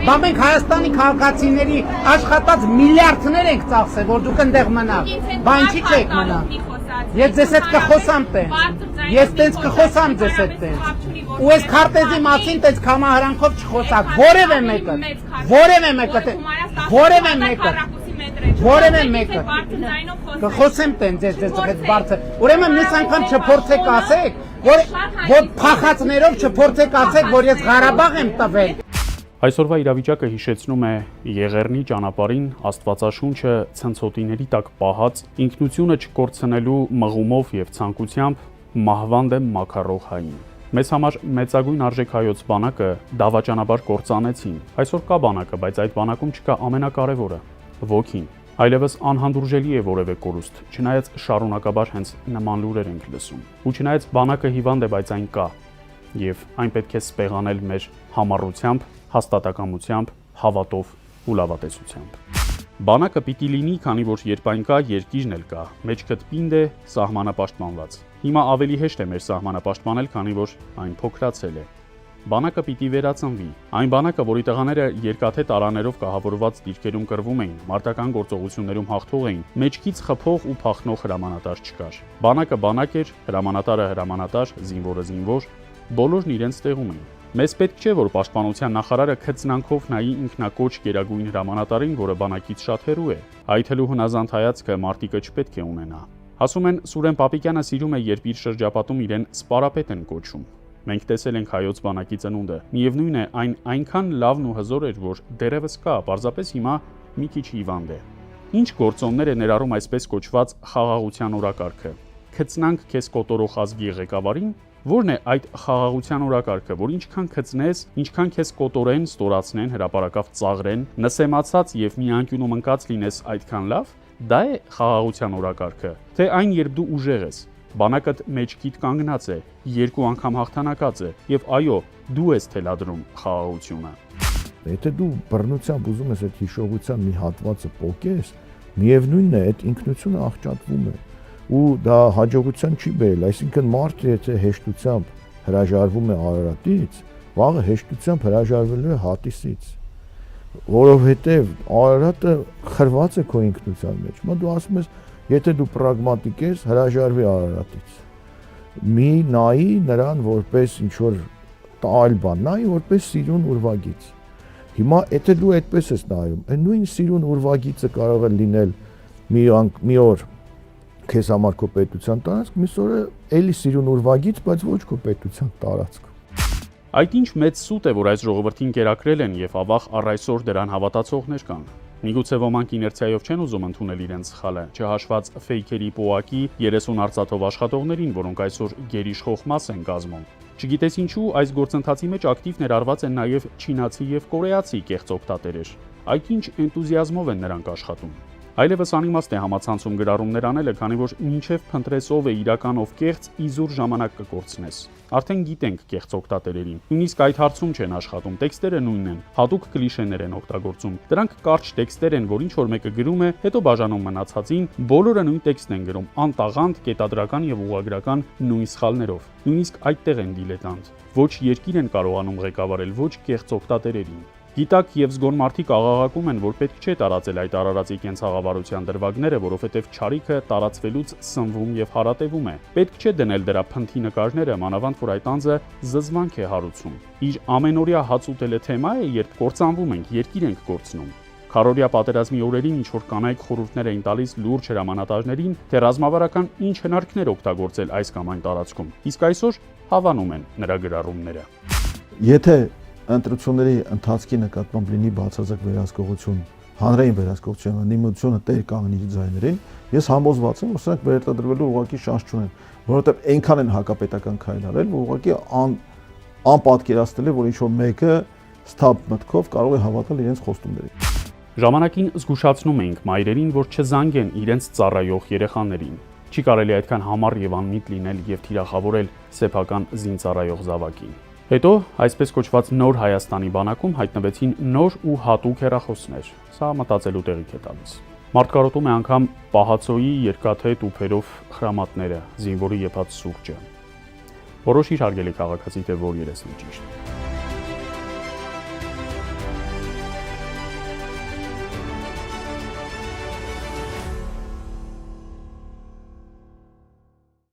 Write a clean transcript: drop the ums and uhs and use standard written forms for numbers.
Բա մենք Հայաստանի քաղաքացիների աշխատած միլիարդներ ենք ծախսել, որ դուք այնտեղ մնաք։ Բա ինչի՞ չեք մնա։ Ես ձեզ հետ կխոսամ տենց։ Ես տենց կխոսամ ձեզ հետ տենց։ Ու այս քարտեզի մասին տենց կամահարանքով չխոսակ։ Որևէ մեկը կխոսեմ տենց ձեզ հետ բարձր։ Ուրեմն մյուս անգամ չփորձեք ասեք, որ փախածներով չփորձեք ասեք, որ ես Ղարաբաղ եմ տվել։ Այսօրվա իրավիճակը հիշեցնում է Եղեռնի ճանապարհին Աստվածաշունչը ցնցոտիների տակ պահած ինքնությունը չկորցնելու մղումով եւ ցանկությամբ մահվան դեմ մաքարող հային։ Մեզ համար մեծագույն արժեք հայոց բանակը դավաճանաբար կործանեցին։ Այսօր կա բանակը, բայց այդ բանակում չկա ամենակարևորը՝ ոգին։ Այլևս անհանդուրժելի է որևէ կորուստ, չնայած շարունակաբար հենց նման լուրեր ենք լսում։ Ու չնայած բանակը հիվանդ է, բայց այն կա։ Եվ այն պետք է սպեղանել մեր համառությամբ, հաստատակամությամբ, հավատով ու լավատեսությամբ։ Բանակը պիտի լինի, քանի որ երբ այն կա, երկիրն էլ կա, մեջքդ պինդ է, սահմանապաշտպանված։ Հիմա ավելի հեշտ է մեր սահմանապաշտպանել, քանի որ այն փոքրացել է։ Բանակը պիտի վերածնվի։ Այն բանակը, որի տղաները երկաթե տարաներով կահավորված դիրքերում կռվում էին, մարտական գործողություններում հաղթող էին, մեջքից խփող ու փախնող հրամանատար չկար։ Բանակը բանակ էր, հրամանատարը հրամանատար, զինվորը զինվոր, բոլորն իրենց տեղում էին։ Մեզ պետք չէ, որ պաշտպանության նախարարը քծնանքով նայի ինքնակոչ գերագույն հրամանատարին, որը բանակից շատ հեռու է։ Այթելու հնազանդ հայացքը մարտիկը չպետք է ունենա։ Ասում են Սուրեն Պապիկյանը սիրում է, երբ իր շրջապատում իրեն սպարապետ են կոչում։ Մենք տեսել ենք հայոց բանակի ծնունդը։ Միևնույն է, այն այնքան լավն ու հզոր էր, որ դեռևս կա, պարզապես հիմա մի քիչ հիվանդ է։ Ինչ գործոններ է ներառում այսպես կոչված խաղաղության օրակարգը։ Քծնանք քեզ կոտորող ազգի ղեկավարին։ Որն է այդ խաղաղության օրակարգը, որ ինչքան քծնես, ինչքան քեզ կոտորեն, ստորացնեն, հրապարակավ ծաղրեն, նսեմացած եւ մի անկյունում ընկած լինես այդքան լավ, դա է խաղաղության օրակարգը։ Թե այն, երբ դու ուժեղ ես, բանակդ մեջքիդ կանգնած է, երկու անգամ հաղթանակած է, եւ այո, դու ես թելադրում խաղաղությունը։ Եթե դու բռնությամբ ուզում ես այդ հիշողության մի հատվածը պոկես, միևնույնն է, այդ ինքնությունը աղճատվում է։ Ու դա հաջողության չի բերել, այսինքն մարդը եթե հեշտությամբ հրաժարվում է Արարատից, վաղը հեշտությամբ հրաժարվելու է Հատիսից, որովհետև Արարատը խրված է քո ինքնության մեջ։ Մա դու ասում ես, եթե դու պրագմատիկ ես, հրաժարվի Արարատից։ Մի նայի նրան որպես ինչ-որ այլ բան, նայի որպես սիրուն ուրվագիծ։ Հիմա եթե դու այդպես ես նայում, այն նույն սիրուն ուրվագիծը կարող է լինել մի օր քեզ համար քո պետության տարածք, մյուս օրը էլի սիրուն ուրվագից, բայց ոչ քո պետության տարածք։ Այդ ինչ մեծ սուտ է, որ այս ժողովրդին կերակրել են եւ ավաղ առ այսօր դրան հավատացողներ կան։ Միգուցե ոմանք իներցիայով չեն ուզում ընդունել իրենց սխալը, չհաշված ֆեյքերի պոակի 30 արծաթով աշխատողներին, որոնք այսօր գերիշխող մաս են կազմում։ Չգիտես ինչու, այս գործընթացի մեջ ակտիվ ներառված են նաեւ չինացի եւ կորեացի կեղծօգտատերեր։ Այդ ինչ էնտուզիազմով են նրանք աշխատում։ Այլևս անիմաստ է համացանցում գրառումներ անելը, քանի որ մինչև փնտրես ով է իրական ով կեղծ, իզուր ժամանակ կկորցնես։ Արդեն գիտենք կեղծ օգտատերերին։ Նույնիսկ այդ հարցում չեն աշխատում, տեքստերը նույնն են, հատուկ կլիշեներ են օգտագործում։ Դրանք կարճ տեքստեր են, որ ինչ որ մեկը գրում է, հետո բաժանում մնացածին, բոլորը նույն տեքստն են գրում, անտաղանդ, կետադրական եւ ուղղագրական նույն սխալներով։ Նույնիսկ այդտեղ են դիլետանտ։ Ոչ երկիր են կարողանում ղեկավարել, ոչ կեղծ օգտատերերին։ Գիտակ եւ զգոն մարդիկ աղաղակում են, որ պետք չէ տարածել այդ Արարատի կենցաղավարության դրվագները, որովհետեւ չարիքը տարածվելուց սնվում եւ հարատեվում է։ Պետք չէ դնել դրա փնթի նկարները, մանավանդ որ այդ անձը զզվանք է հարուցում։ Իր ամենօրյա հաց ուտելը թեմա է, երբ կործանվում ենք, երկիր ենք կորցնում։ Քարորիա պատերազմի օրերին ինչ որ կանայք խորհուրդներ էին տալիս լուրջ հրամանատարներին, թե ռազմավարական ինչ հնարքներ օգտագործել այս կամ այն տարածքում։ Իսկ այսօր հավանում են նրա գրառումները։ Եթե ընտրությունների ընթացքի նկատմամբ լինի բացարձակ վերահսկողություն, հանրային վերահսկողություն, նիմությունը տեր կանգնի ձայներին, ես համոզված եմ, որ սրանք վերարտադրվելու ուղղակի շանս չունեն, որովհետև այնքան են հակապետական քայլ արել, որ ուղղակի անպատկերացնել է, որ ինչ-որ մեկը ստապ մտքով կարող է հավատալ իրենց խոստումներին։ Ժամանակին զգուշացնում էինք մայրերին, որ չզանգեն իրենց ծառայող երեխաներին։ Չի կարելի այդքան համառ եւ անմիտ լինել եւ թիրախավորել սեփական զինծառայող զավակին։ Հետո այսպես կոչված նոր Հայաստանի բանակում հայտնվեցին նոր ու հատուկ հեռախոսներ։ Սա մտածելու տեղիք է տալիս։ Մարդկարոտում է անգամ պահածոյի երկաթե տուփերով խրամատները, զինվորի եփած սուրճը։ Որոշիր հարգելի քաղաքացի, թե որ երեսն է ճիշտ։